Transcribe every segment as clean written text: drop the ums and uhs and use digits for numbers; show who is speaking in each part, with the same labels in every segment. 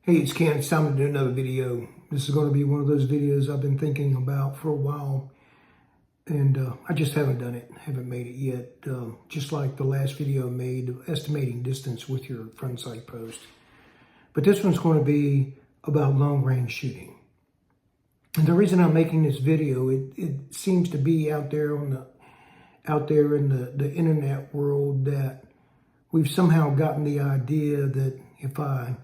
Speaker 1: Hey, it's Ken. It's time to do another video. This is going to be one of those videos I've been thinking about for a while, and I just haven't done it, haven't made it yet. Just like the last video I made, estimating distance with your front sight post. But this one's going to be about long range shooting. And the reason I'm making this video, it seems to be out there in the internet world that we've somehow gotten the idea that if I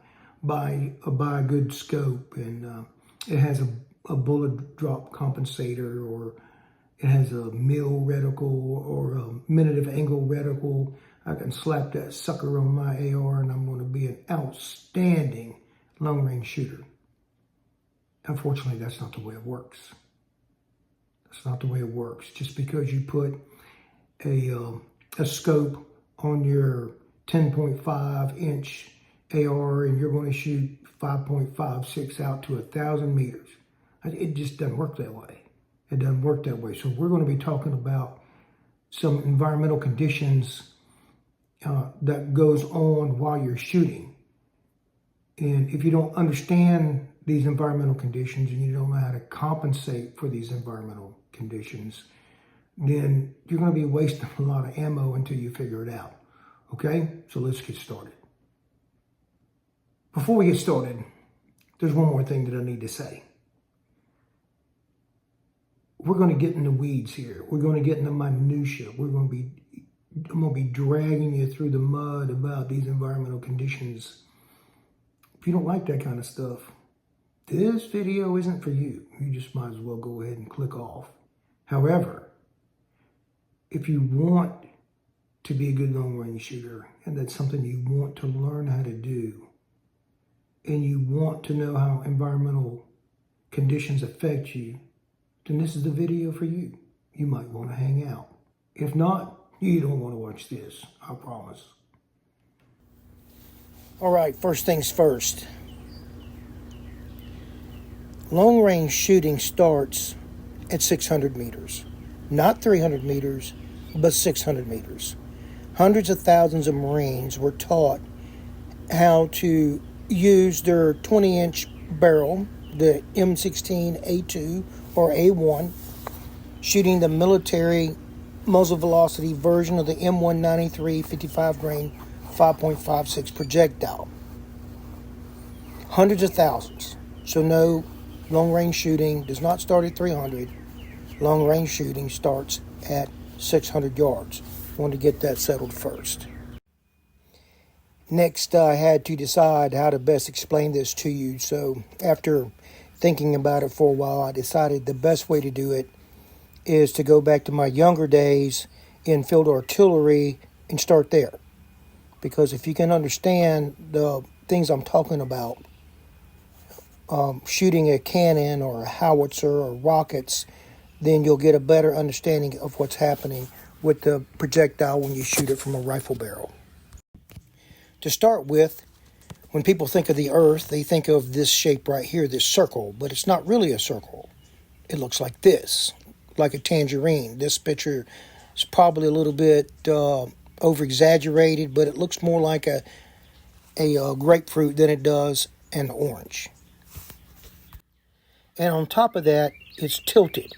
Speaker 1: buy a good scope and it has a bullet drop compensator, or it has a mil reticle or a minute of angle reticle, I can slap that sucker on my AR and I'm going to be an outstanding long range shooter. Unfortunately, that's not the way it works. That's not the way it works. Just because you put a scope on your 10.5 inch AR and you're going to shoot 5.56 out to 1,000 meters. It just doesn't work that way. It doesn't work that way. So we're going to be talking about some environmental conditions that goes on while you're shooting. And if you don't understand these environmental conditions and you don't know how to compensate for these environmental conditions, then you're going to be wasting a lot of ammo until you figure it out. Okay? So let's get started. Before we get started, there's one more thing that I need to say. We're going to get in the weeds here. We're going to get in the minutia. I'm going to be dragging you through the mud about these environmental conditions. If you don't like that kind of stuff, this video isn't for you. You just might as well go ahead and click off. However, if you want to be a good long-range shooter, and that's something you want to learn how to do, and you want to know how environmental conditions affect you, then this is the video for you. You might want to hang out. If not, you don't want to watch this, I promise. All right, first things first. Long range shooting starts at 600 meters. Not 300 meters, but 600 meters. Hundreds of thousands of Marines were taught how to use their 20-inch barrel, the M16A2 or A1, shooting the military muzzle velocity version of the M193 55 grain 5.56 projectile. Hundreds of thousands. So no, long range shooting does not start at 300. Long range shooting starts at 600 yards. I want to get that settled first. Next, I had to decide how to best explain this to you. So after thinking about it for a while, I decided the best way to do it is to go back to my younger days in field artillery and start there. Because if you can understand the things I'm talking about, shooting a cannon or a howitzer or rockets, then you'll get a better understanding of what's happening with the projectile when you shoot it from a rifle barrel. To start with, when people think of the Earth, they think of this shape right here, this circle, but it's not really a circle. It looks like this, like a tangerine. This picture is probably a little bit over-exaggerated, but it looks more like a grapefruit than it does an orange. And on top of that, it's tilted.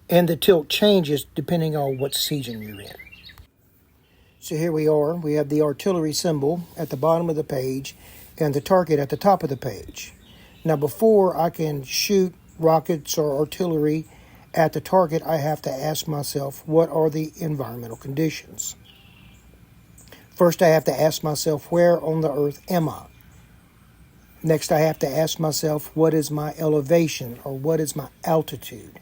Speaker 1: And the tilt changes depending on what season you're in. So here we are. We have the artillery symbol at the bottom of the page and the target at the top of the page. Now, before I can shoot rockets or artillery at the target, I have to ask myself, what are the environmental conditions? First, I have to ask myself, where on the Earth am I? Next, I have to ask myself, what is my elevation or what is my altitude?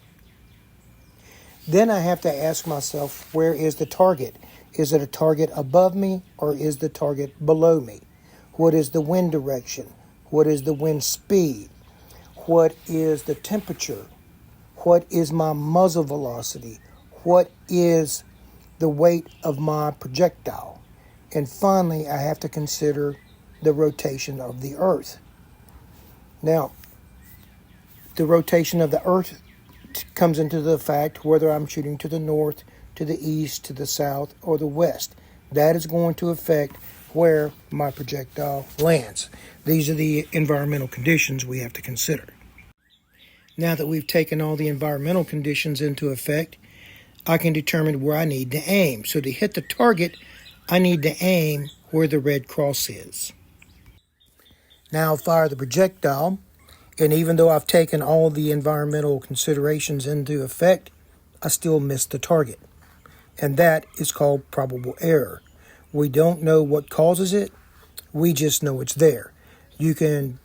Speaker 1: Then I have to ask myself, where is the target? Is it a target above me or is the target below me? What is the wind direction? What is the wind speed? What is the temperature? What is my muzzle velocity? What is the weight of my projectile? And finally, I have to consider the rotation of the Earth. Now, the rotation of the Earth comes into the fact whether I'm shooting to the north, to the east, to the south, or the west. That is going to affect where my projectile lands. These are the environmental conditions we have to consider. Now that we've taken all the environmental conditions into effect, I can determine where I need to aim. So to hit the target, I need to aim where the red cross is. Now I'll fire the projectile, and even though I've taken all the environmental considerations into effect, I still missed the target. And that is called probable error. We don't know what causes it, we just know it's there. You can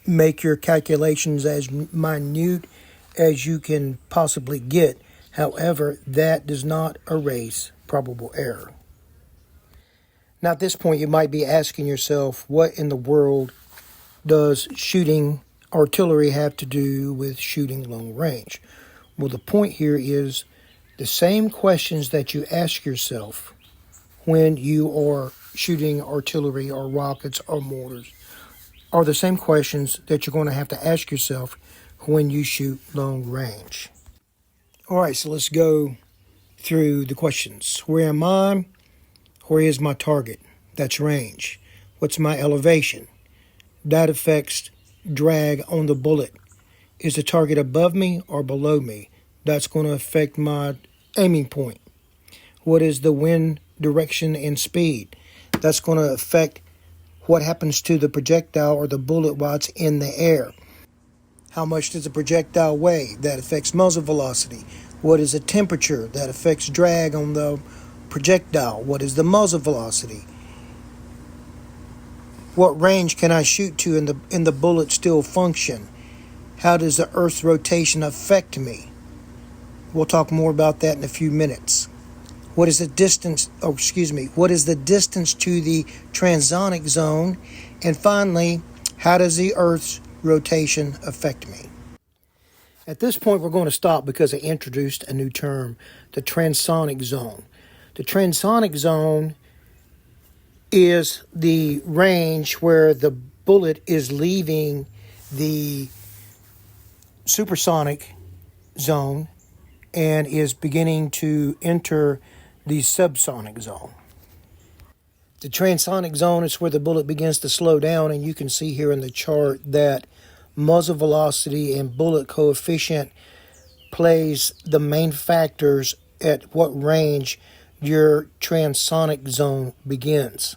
Speaker 1: make your calculations as minute as you can possibly get. However, that does not erase probable error. Now at this point you might be asking yourself, what in the world does shooting artillery have to do with shooting long range? Well, the point here is the same questions that you ask yourself when you are shooting artillery or rockets or mortars are the same questions that you're going to have to ask yourself when you shoot long range. All right, so let's go through the questions. Where am I? Where is my target? That's range. What's my elevation? That affects drag on the bullet. Is the target above me or below me? That's going to affect my aiming point. What is the wind direction and speed? That's going to affect what happens to the projectile or the bullet while it's in the air. How much does the projectile weigh? That affects muzzle velocity. What is the temperature? That affects drag on the projectile. What is the muzzle velocity? What range can I shoot to and the bullet still function? How does the Earth's rotation affect me? We'll talk more about that in a few minutes. What is the distance? What is the distance to the transonic zone? And finally, how does the Earth's rotation affect me? At this point, we're going to stop because I introduced a new term, the transonic zone. The transonic zone is the range where the bullet is leaving the supersonic zone and is beginning to enter the subsonic zone. The transonic zone is where the bullet begins to slow down, and you can see here in the chart that muzzle velocity and bullet coefficient plays the main factors at what range your transonic zone begins.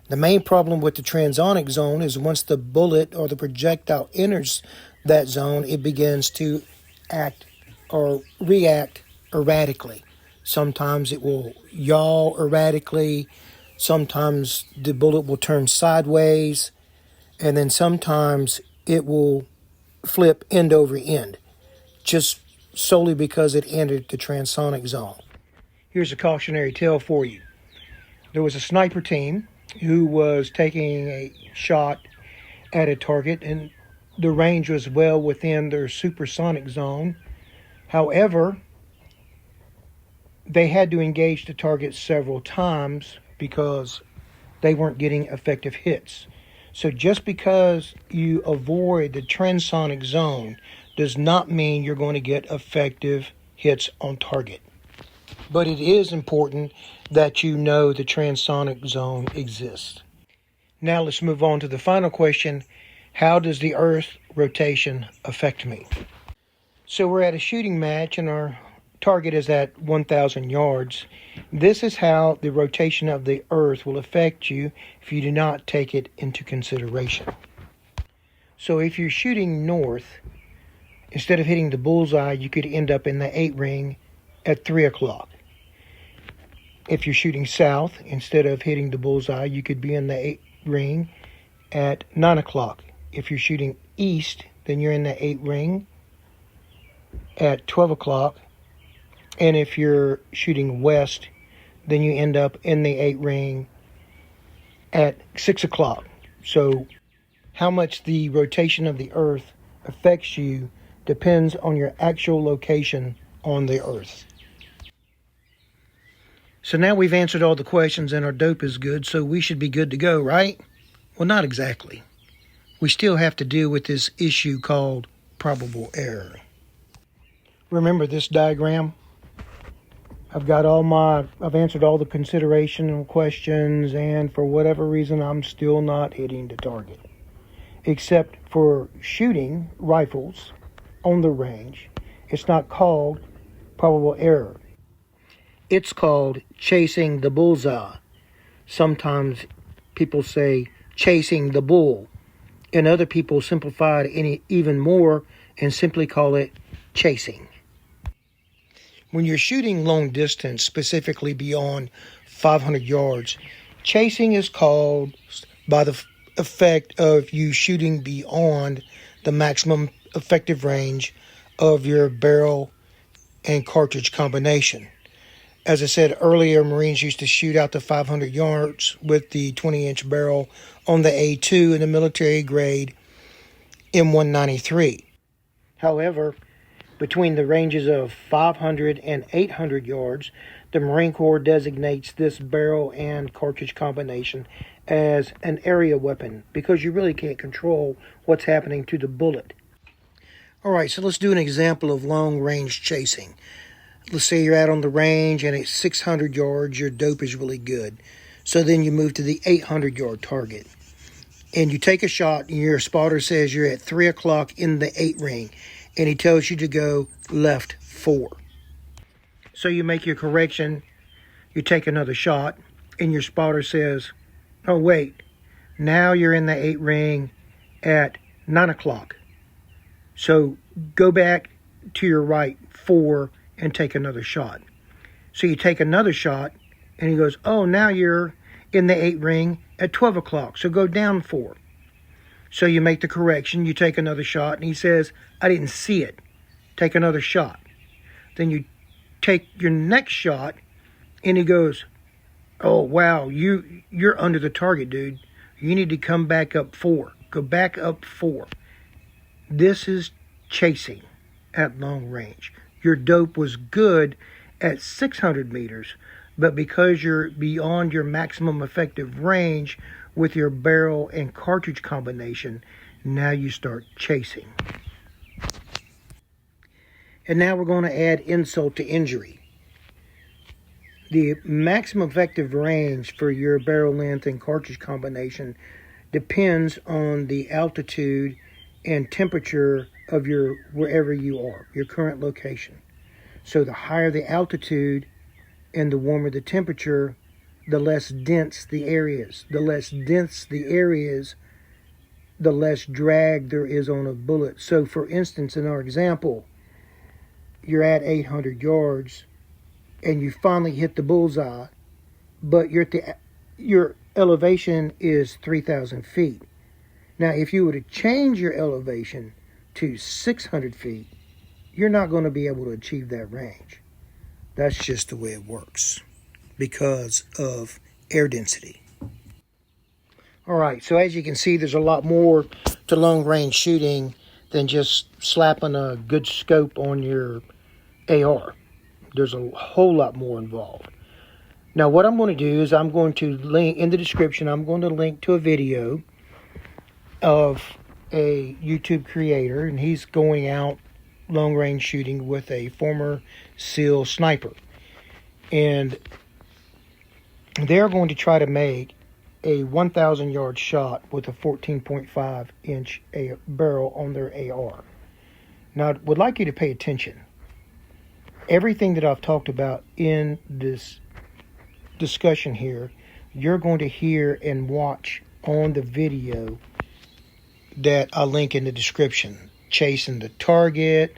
Speaker 1: The main problem with the transonic zone is once the bullet or the projectile enters that zone, it begins to act or react erratically. Sometimes it will yaw erratically, sometimes the bullet will turn sideways, and then sometimes it will flip end over end, just solely because it entered the transonic zone. Here's a cautionary tale for you. There was a sniper team who was taking a shot at a target, and the range was well within their supersonic zone. However, they had to engage the target several times because they weren't getting effective hits. So just because you avoid the transonic zone does not mean you're going to get effective hits on target. But it is important that you know the transonic zone exists. Now let's move on to the final question. How does the Earth rotation affect me? So we're at a shooting match and our target is at 1,000 yards. This is how the rotation of the Earth will affect you if you do not take it into consideration. So if you're shooting north, instead of hitting the bullseye, you could end up in the 8 ring at 3 o'clock. If you're shooting south, instead of hitting the bullseye, you could be in the 8 ring at 9 o'clock. If you're shooting east, then you're in the 8 ring at 12 o'clock. And if you're shooting west, then you end up in the 8 ring at 6 o'clock. So how much the rotation of the Earth affects you depends on your actual location on the Earth. So now we've answered all the questions and our dope is good, so we should be good to go, right? Well, not exactly. We still have to deal with this issue called probable error. Remember this diagram? I've answered all the consideration questions, and for whatever reason, I'm still not hitting the target. Except for shooting rifles on the range, it's not called probable error. It's called chasing the bullseye. Sometimes people say chasing the bull, and other people simplify it even more and simply call it chasing. When you're shooting long distance, specifically beyond 500 yards, chasing is called by the effect of you shooting beyond the maximum effective range of your barrel and cartridge combination. As I said earlier, Marines used to shoot out to 500 yards with the 20-inch barrel on the A2 in the military grade M193. However, between the ranges of 500 and 800 yards, the Marine Corps designates this barrel and cartridge combination as an area weapon because you really can't control what's happening to the bullet. All right, so let's do an example of long-range chasing. Let's say you're out on the range and at 600 yards, your dope is really good. So then you move to the 800-yard target. And you take a shot and your spotter says you're at 3 o'clock in the 8 ring. And he tells you to go left 4. So you make your correction, you take another shot, and your spotter says, oh wait, now you're in the 8 ring at 9 o'clock. So go back to your right 4 and take another shot. So you take another shot, and he goes, oh, now you're in the 8 ring at 12 o'clock, so go down 4. So you make the correction, you take another shot, and he says, I didn't see it. Take another shot. Then you take your next shot, and he goes, oh, wow, you're under the target, dude. You need to come back up 4. Go back up 4. This is chasing at long range. Your dope was good at 600 meters, but because you're beyond your maximum effective range with your barrel and cartridge combination, now you start chasing. And now we're going to add insult to injury. The maximum effective range for your barrel length and cartridge combination depends on the altitude and temperature of wherever you are, your current location. So the higher the altitude and the warmer the temperature, the less dense the area is. The less dense the area is, the less drag there is on a bullet. So for instance, in our example, you're at 800 yards and you finally hit the bullseye, but your elevation is 3,000 feet. Now, if you were to change your elevation to 600 feet, you're not going to be able to achieve that range. That's just the way it works because of air density. All right, so as you can see, there's a lot more to long-range shooting than just slapping a good scope on your AR. There's a whole lot more involved. Now, what I'm going to do is I'm going to link in the description, I'm going to link to a video of a YouTube creator, and he's going out long-range shooting with a former SEAL sniper. And they're going to try to make a 1,000-yard shot with a 14.5-inch barrel on their AR. Now, I would like you to pay attention. Everything that I've talked about in this discussion here, you're going to hear and watch on the video that I'll link in the description. Chasing the target,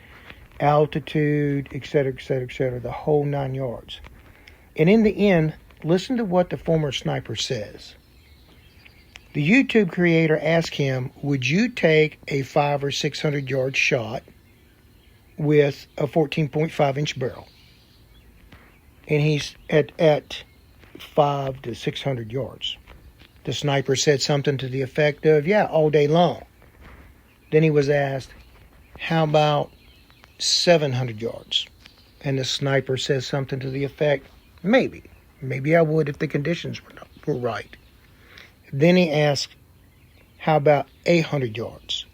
Speaker 1: altitude, etc., etc., etc., the whole 9 yards. And in the end, listen to what the former sniper says. The YouTube creator asked him, would you take a 500 or 600 yard shot with a 14.5-inch barrel? And he's at 500 to 600 yards. The sniper said something to the effect of, yeah, all day long. Then he was asked, how about 700 yards? And the sniper says something to the effect, maybe. Maybe I would if the conditions were right. Then he asked, how about 800 yards?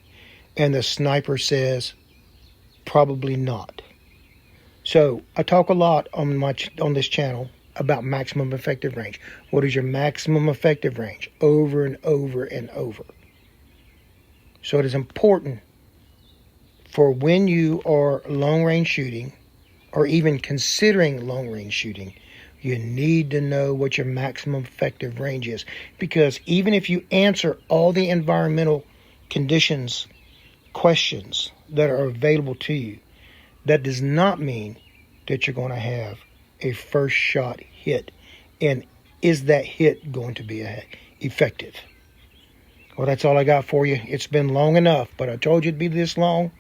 Speaker 1: And the sniper says, probably not. So I talk a lot on this channel about maximum effective range. What is your maximum effective range? Over and over and over. So it is important for when you are long range shooting, or even considering long range shooting, you need to know what your maximum effective range is. Because even if you answer all the environmental conditions questions that are available to you, that does not mean that you're going to have a first shot hit. And is that hit going to be effective? Well, that's all I got for you. It's been long enough, but I told you it'd be this long.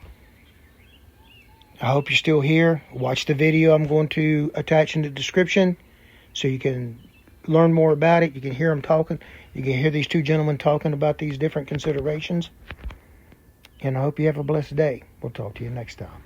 Speaker 1: I hope you're still here. Watch the video I'm going to attach in the description so you can learn more about it. You can hear them talking. You can hear these two gentlemen talking about these different considerations. And I hope you have a blessed day. We'll talk to you next time.